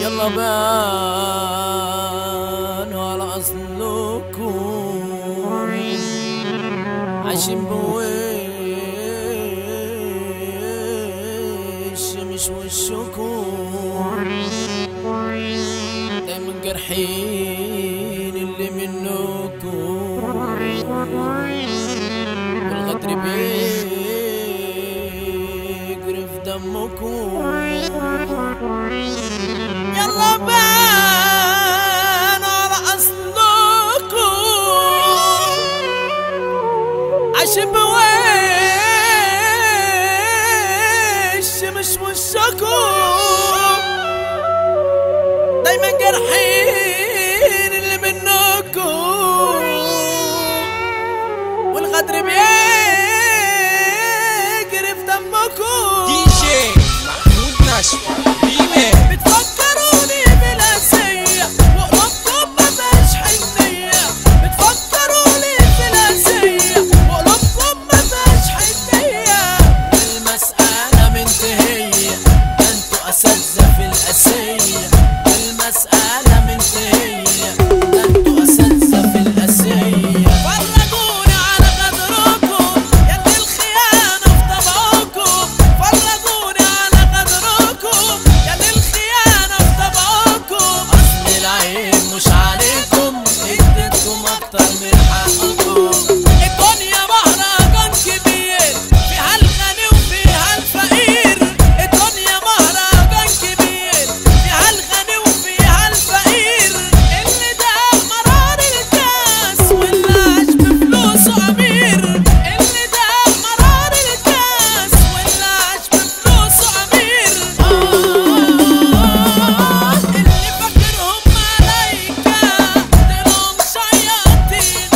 يلا بانوا على أصلكم عايشين بوش مش وشكم، دايما جرحين اللي منكم، والغدر بيجري في دمكم. يلا بان على أصلكم عايشين بوش مش وشكم، دايما جرحين اللي منكم، والغدر بيجري في دمكم. دي جي محمود نشوى بتفكروني بالأسية وقلوبكم مفيهاش حنية، بتفكروني بالأسية وقلوبكم مفيهاش حنية، والمسألة منتهية، ده انتوا أساتذة في الأسية، والمسألة منتهية، ده انتوا أساتذة في الأسية. فرجوني على غدركم يا اللي الخيانة في طبعكم، فرجوني على غدركم يا اللي الخيانة في طبعكم، أصل العيب مش عليكم، اديتكم أكتر من حقكم. الدنيا مهرجان كبير فيها الغني وفيها الفقير، الدنيا مهرجان كبير فيها الغني وفيها الفقير، اللي داق مرار الكاس واللي عاش بفلوسه أمير، اللي داق مرار الكاس واللي عاش بفلوسه أمير. اللي فاكرهم ملايكة طلعوا شياطين،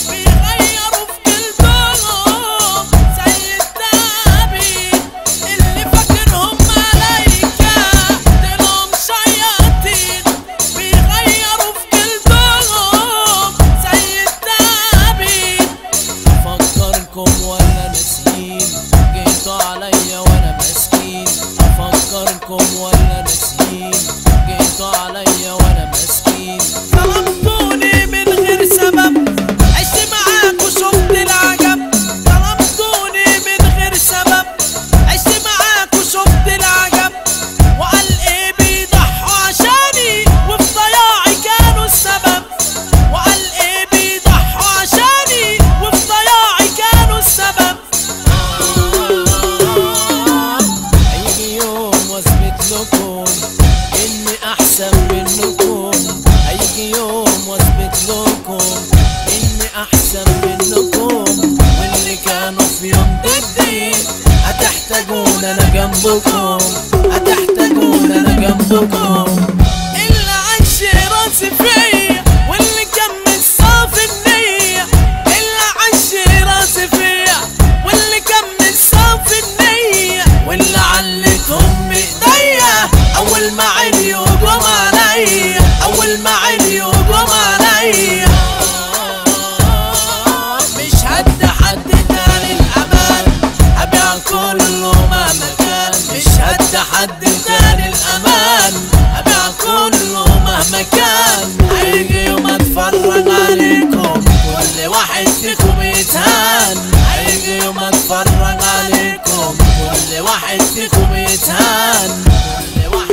بيغيروا في جلدهم زي التعابين، اللي فاكرهم ملايكة طلعوا شياطين، بيغيروا في جلدهم زي التعابين. أفكركم ولا ناسيين جيتوا عليا وأنا مسكين، أفكركم ولا ناسيين جيتوا عليا وأنا مسكين، ظلمتوني من غير سبب عشت معاكوا شفت العجب، ظلمتوني من غير سبب عشت معاكوا شفت العجب، وقال ايه بيضحوا عشاني وفي ضياعي كانوا السبب، وقال ايه بيضحوا عشاني وفي ضياعي كانوا السبب. هيجي يوم واثبت لكم اني احسن منكم، هيجي يوم واثبت لكم اني احسن منكم، واللي كانوا في يوم ضدي هتحتاجون انا جنبكم، هتحتاجون انا جنبكم. اللي عايش راسي فيا واللي كان من صافي النية، اللي عايش راسي فيا واللي كان من صافي النية، واللي علتهم بايديا اول ما عليوا جم عليا، اول ما عليوا جم عليا. مش هدي حد تاني الامان، هبيع كله مهما كان، مش هدي حد تاني الامان، هبيع كله مهما كان. هيجي يوم اتفرج عليكم كل واحد فيكم يتهان، هيجي يوم اتفرج عليكم كل واحد فيكم يتهان، كل واحد